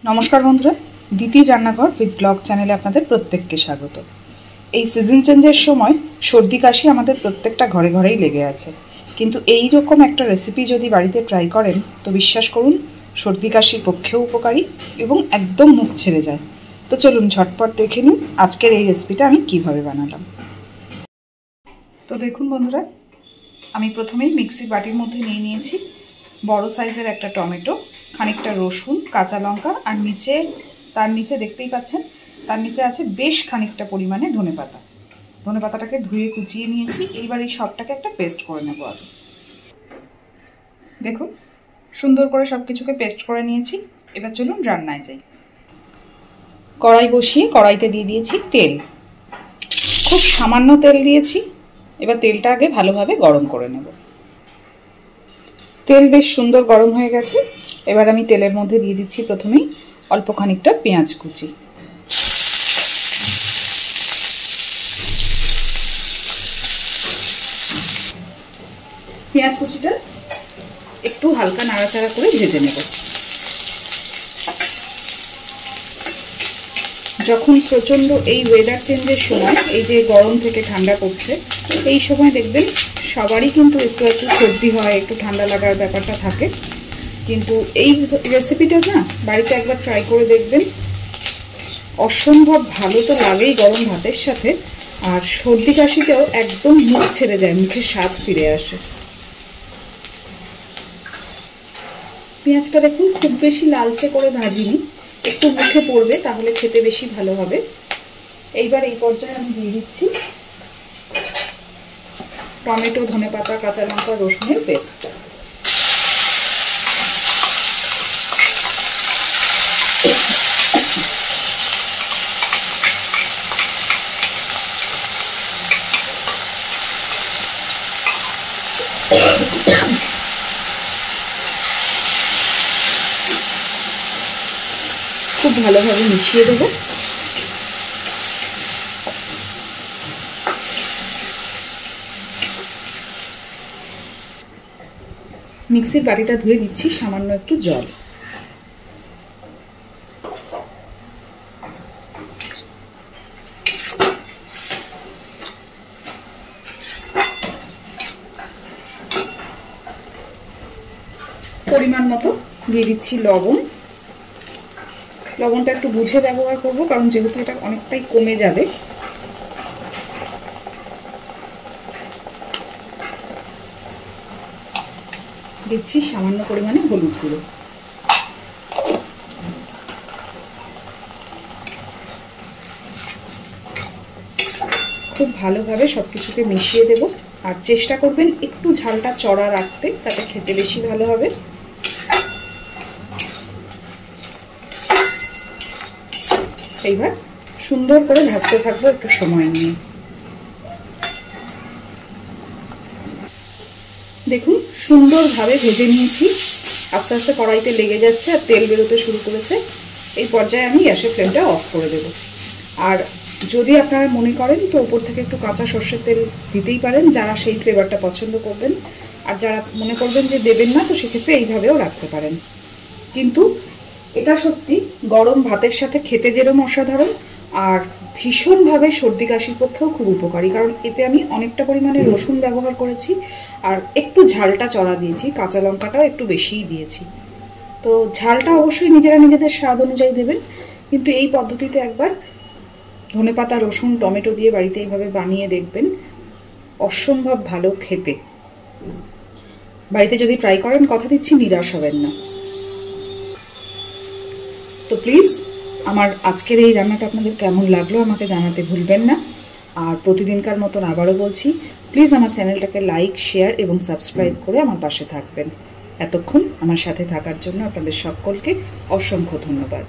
नमस्कार बंधुरा दीतिर रान्नाघर with blog चैनेले आपनादेर प्रत्येकके स्वागत। এই সিজন চেঞ্জের সময় সর্দি কাশি আমাদের প্রত্যেকটা ঘরে ঘরেই লেগে আছে, কিন্তু এই রকম একটা রেসিপি যদি বাড়িতে ট্রাই করেন তো বিশ্বাস করুন সর্দি কাশির পক্ষেও উপকারী এবং একদম মুখ ছেড়ে যায়। তো চলুন ঝটপট দেখে নিন আজকের এই রেসিপিটা আমি কিভাবে বানালাম। তো দেখুন বন্ধুরা, আমি প্রথমেই মিক্সির বাটির মধ্যে নিয়ে নিয়েছি বড় সাইজের একটা টমেটো, খানিকটা রসুন, কাঁচা লঙ্কা আর তার নিচে দেখতেই পাচ্ছেন তার নিচে আছে বেশ খানিকটা পরিমাণে ধনেপাতা। ধনেপাতাটাকে ধুয়ে কুচিয়ে নিয়েছি। এইবার এই সবটাকে একটা পেস্ট করে নেব। আগে দেখুন সুন্দর করে সব কিছুকে পেস্ট করে নিয়েছি। এবার চলুন রান্নায় যাই। কড়াই বসিয়ে কড়াইতে দিয়ে দিয়েছি তেল, খুব সামান্য তেল দিয়েছি। এবার তেলটা আগে ভালোভাবে গরম করে নেব। তেল বেশ সুন্দর গরম হয়ে গেছে। এবার আমি তেলের মধ্যে দিয়ে দিচ্ছি প্রথমেই অল্প খানিকটা পেঁয়াজ কুচি। পেঁয়াজ কুচিটা একটু হালকা নাড়াচাড়া করে ভেজে নেব। যখন প্রচণ্ড এই ওয়েদার চেঞ্জের সময়, এই যে গরম থেকে ঠান্ডা পড়ছে, এই সময় দেখবেন সবারই কিন্তু একটু একটু সর্দি হয়, একটু ঠান্ডা লাগার ব্যাপারটা থাকে। কিন্তু এই রেসিপিটা না বাড়িতে একবার ট্রাই করে দেখবেন, অসম্ভব ভালো তো লাগেই গরম ভাতের সাথে, আর সর্দি কাশিতেও একদম মুখ ছেড়ে যায়, মুখে স্বাদ ফিরে আসে। পেঁয়াজটা দেখুন খুব বেশি লালচে করে ভাজিনি, একটু মুখে পড়বে, তাহলে খেতে বেশি ভালো হবে। এইবার এই পর্যায়ে আমি দিয়ে দিচ্ছি টমেটো, ধনেপাতা, কাঁচা লঙ্কা, রসুনের পেস্ট। খুব ভালোভাবে মিশিয়ে দেব। মিক্সির বাটিটা ধুয়ে দিচ্ছি সামান্য একটু জল। পরিমাণ মতো দিয়ে দিচ্ছি লবণ। লবণটা একটু বুঝে ব্যবহার করব, কারণ যেহেতু এটা অনেকটাই কমে যাবে। দিচ্ছি সামান্য পরিমাণে হলুদ গুঁড়ো। খুব ভালোভাবে সবকিছুকে মিশিয়ে দেব, আর চেষ্টা করবেন একটু ঝালটা চড়া রাখতে, তাতে খেতে বেশি ভালো হবে। এইবার সুন্দর করে ভাজতে থাকবো একটু সময় নিয়ে। দেখুন সুন্দরভাবে ভেজে নিয়েছি। আস্তে আস্তে কড়াইতে লেগে যাচ্ছে আর তেল বেরোতে শুরু করেছে। এই পর্যায়ে আমি গ্যাসের ফ্লেমটা অফ করে দেব। আর যদি আপনারা মনে করেন তো উপর থেকে একটু কাঁচা সর্ষের তেল দিতেই পারেন, যারা সেই ফ্লেভারটা পছন্দ করবেন। আর যারা মনে করবেন যে দেবেন না, তো সেক্ষেত্রে এইভাবেও রাখতে পারেন। কিন্তু এটা সত্যি গরম ভাতের সাথে খেতে যেরকম অসাধারণ, আর ভীষণভাবে সর্দি কাশির পক্ষেও খুব উপকারী, কারণ এতে আমি অনেকটা পরিমাণে রসুন ব্যবহার করেছি আর একটু ঝালটা চড়া দিয়েছি, কাঁচা লঙ্কাটাও একটু বেশিই দিয়েছি। তো ঝালটা অবশ্যই নিজেরা নিজেদের স্বাদ অনুযায়ী দেবেন, কিন্তু এই পদ্ধতিতে একবার ধনেপাতা, রসুন, টমেটো দিয়ে বাড়িতে এইভাবে বানিয়ে দেখবেন, অসম্ভব ভালো খেতে। বাড়িতে যদি ট্রাই করেন কথা দিচ্ছি নিরাশ হবেন না। তো প্লিজ আমার আজকের এই রান্নাটা আপনাদের কেমন লাগলো আমাকে জানাতে ভুলবেন না। আর প্রতিদিনকার মতন আবারও বলছি, প্লিজ আমার চ্যানেলটাকে লাইক, শেয়ার এবং সাবস্ক্রাইব করে আমার পাশে থাকবেন। এতক্ষণ আমার সাথে থাকার জন্য আপনাদের সকলকে অসংখ্য ধন্যবাদ।